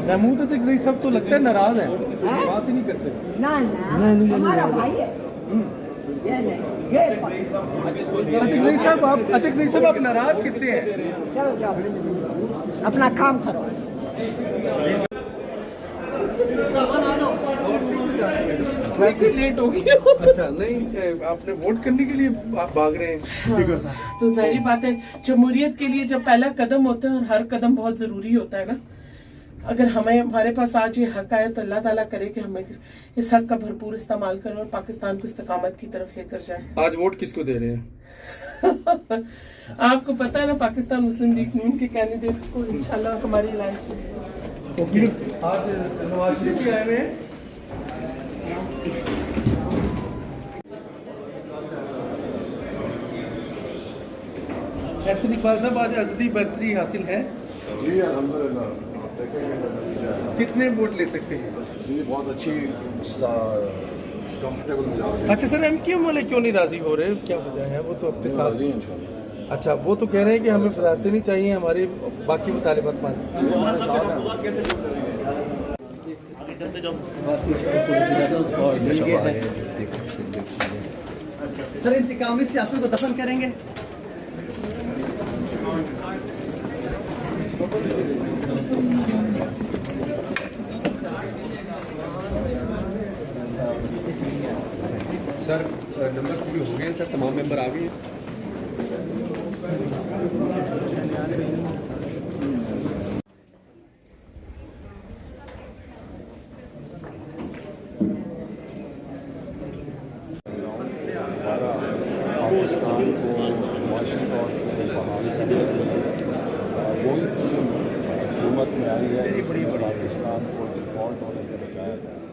महमूद अतिक ज़ई साहब तो लगता है नाराज है, बात ही नहीं करते। ना हमारा भाई है। अतिक ज़ई साहब आप नाराज किससे हैं? चलो जाओ अपना काम करो। वैसे लेट हो गई। अच्छा नहीं, आपने वोट करने के लिए आप भाग रहे हैं? हाँ, तो जाहिर बात है जमहूरियत के लिए जब पहला कदम होता है और हर कदम बहुत जरूरी होता है ना, अगर हमारे पास आज ये हक आए तो अल्लाह ताला करे कि हमें इस हक का भरपूर इस्तेमाल करें और पाकिस्तान को इस्तकामत की तरफ लेकर जाए। आज वोट किसको दे रहे हैं? आपको पता है ना, पाकिस्तान मुस्लिम लीग नून के कैंडिडेट्स को इंशाल्लाह हमारी अलायंस आज नवाज शरीफ भी आए हुए हैं। ऐसे इकबाल साहब आज अददी बर्तरी हासिल है जी अल्हम्दुलिल्लाह। कितने वोट ले सकते हैं? जी बहुत अच्छी कंफर्टेबल मिला। अच्छा सर, एमक्यूएम वाले क्यों नहीं राजी हो रहे, क्या वजह है? वो तो अपने साथ राजी इंशाल्लाह। अच्छा, वो तो कह रहे हैं कि हमें वजारतें नहीं चाहिए, हमारे बाकी मुतालिबात मान। सर इंतकामी सियासत को दफन करेंगे? सर नंबर पूरे हो गए सर, तमाम मेंबर आ गए। पाकिस्तान को मुआशी तौर पर बहाल करने वही हुकूमत में आई है जिसने पाकिस्तान को डिफॉल्ट होने से बचाया था।